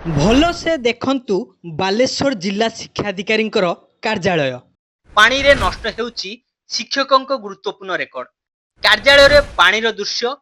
भलसे देखंतु बालेश्वर जिला शिक्षाधिकारींकर कार्यालय। पानी रे नष्ट हेउची शिक्षकंक गुरुत्वपूर्ण रेकर्ड। कार्यालय रे पानीर दृश्य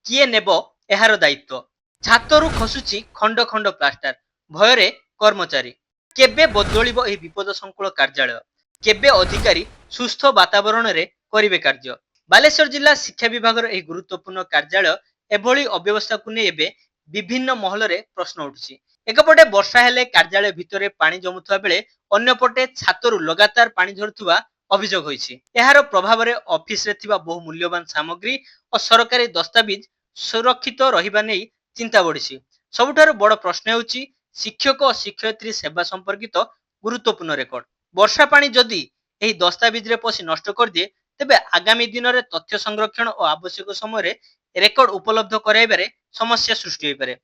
किए नेब एहार दायित्व। छातरू खसुची खंड खंड प्लास्टर भयरे कर्मचारी। केबे बदलिबो एही विपद संकुल कार्यालय? केबे अधिकारी सुस्थ वातावरण रे करिवे कार्य? बालेश्वर जिला शिक्षा विभागर एही गुरुत्वपूर्ण कार्यालय एभली अव्यवस्था को नै एबे विभिन्न महल रे प्रश्न उठुची। एकपटे वर्षा हेले कार्यालय भितरे पानी जमुथुवा बेले अन्यपटे छातरू लगातार पानी झरुथुवा अभियोग होईछि। एहार प्रभाव रे ऑफिस रे थिबा बहु मूल्यवान सामग्री और सरकारी दस्तावेज सुरक्षित रहिबा नै चिंता बढ़िछि। सबुठारु बड़ प्रश्न हेउछि शिक्षक और शिक्षयित्री सेवा संपर्कित गुरुत्वपूर्ण रेकर्ड। वर्षा पानी जदि एही दस्तावेज रे पसी नष्ट कर दिए तेबे आगामी दिन रे तथ्य संरक्षण और आवश्यक समय रे रेकर्ड उपलब्ध कराइबारे समस्या सृष्टि होई पारे।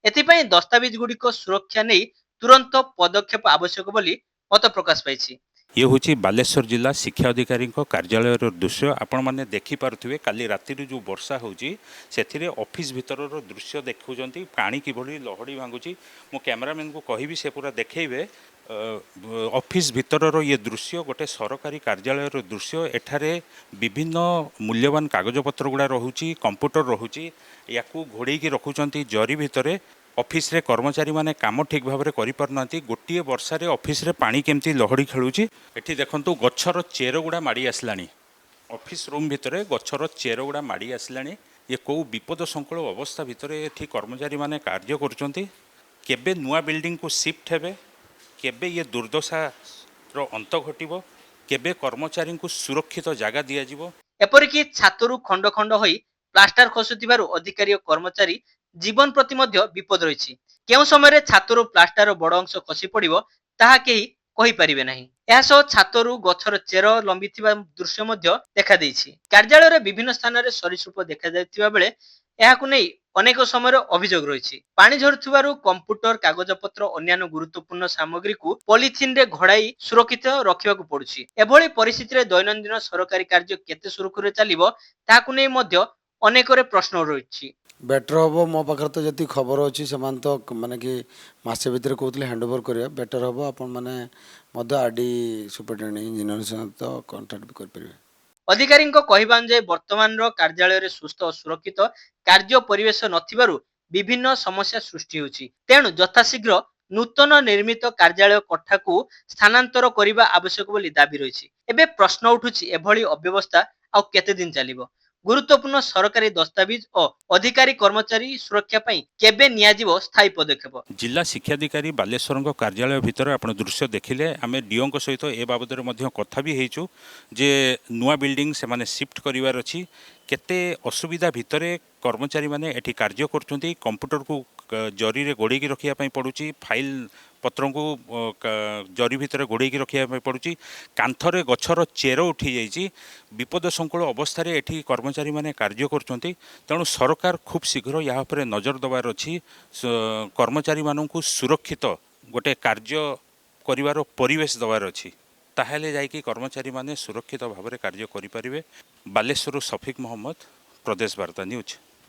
एथिपाई दस्तावेज गुड़िक सुरक्षा नहीं तुरंत पदक्षेप आवश्यक बोली मत प्रकाश पाई। ये हूँ बालेश्वर जिला शिक्षा अधिकारी कार्यालय दृश्य आपण मैंने देखिपे काली राति जो वर्षा होती ऑफिस भितर दृश्य देखुं पानी किभली लहड़ी भांगुची। मो कैमरामैन को कहि से पूरा देखेबे ऑफिस भितर ये दृश्य गोटे सरकारी कार्यालय दृश्य। एठारे विभिन्न मूल्यवान कागजपत्र गुड़ा रोचे कंप्यूटर रोचे या घोड़े रखुंट जरी भितर। ऑफिस रे कर्मचारी माने काम ठीक भाव में करिपारना गोटे वर्षा रे ऑफिस रे पानी केमती लहड़ी खेलुची। एठी देखंतु गच्छर चेर गुड़ा माड़ी आसलानी। ऑफिस रूम भितर गच्छर चेर गुड़ा माड़ी आसलानी। ये कौ विपद संकुल अवस्था भितर एठी कर्मचारी माने कार्य करुचंती। केबे नुआ बिल्डिंग को शिफ्ट हेबे, केबे ये दुर्दशा रो अंत घटिबो, केबे कर्मचारी को सुरक्षित जगह दिया जिवो। एपरिकी छातरू खंड खंड होई प्लास्टर खसुथिबारु अधिकारी और कर्मचारी जीवन प्रति मध्य विपद रही। केउ समय छातरू प्लास्टर बड़ अंश खसी पड़िबो ताहा केही कहि परिबे नाही। एहासह छातरू गछर चेर लंबिथिबा दृश्य मध्य देखा देइछि। कार्यालय रे विभिन्न स्थान रे सरीसृप देखा जायतिबा बेले एहाकु नै अनेक समय अभियोग रही। पानी झरुथिबारु कंप्यूटर कागजपत्र अन्यान्य गुरुत्वपूर्ण सामग्री को पॉलिथिन रे घड़ाई सुरक्षित रखिबाकु पड़ुछि। एभली परिस्थिति रे दैनंदिन सरकारी कार्य केते सुरक्षित चलिबो ताहाकु नै मध्य अनेक रे प्रश्न रही। बेटर हम मो पाखे तो जी खबर अच्छी से तो माने कि मसे भितर कहते हैंड ओवर करा बेटर हम आपण मैंने आरडी सुपरिटेडेंट इंजीनियर सहित कंटाक्ट भी करें। अधिकारी कहवानुसार वर्तमान कार्यालय रे सुस्थ और सुरक्षित कार्य परिवेश नथिबारु विभिन्न समस्या सृष्टि होछि। तेणु यथाशीघ्र नूतन निर्मित कार्यालय कोठा को स्थानांतर करने आवश्यक बोली दाबी रही। एबे प्रश्न उठुछि एभली अव्यवस्था आउ केते दिन चलिबो? गुरुत्वपूर्ण सरकारी दस्तावेज और अधिकारी कर्मचारी सुरक्षा पाई केबे नियाजिबो स्थायी पदक्षेप? जिला शिक्षाधिकारी बालेश्वर कार्यालय भितर आपण दृश्य देखिले आम डीओ सहित ए बाबद कथा भी हेचु जे नुआ बिल्डिंग से माने शिफ्ट करिवार अछि। केते असुविधा भितर कर्मचारी माने एठी कार्य करछुंती। कंप्यूटर को जरी रे गोड़े रखिया पई पड़ुची, फाइल पत्र को जरी भितर गोड़े रखिया पड़ुची। कांथरे गछर चेर उठी जाइछि। विपद संकुल अवस्था रे एठी कर्मचारी माने कार्य करछुंती। तेणु सरकार खूब शीघ्र या उपरे नजर देवार अछि। कर्मचारी माननकु सुरक्षित गोटे कार्य करिवार परिवेश देवार अछि। ताहेले जाइकी कर्मचारी माने सुरक्षित भाव में कार्य करि परिबे। बालेश्वर सफिक मोहम्मद, प्रदेश वार्ता न्यूज।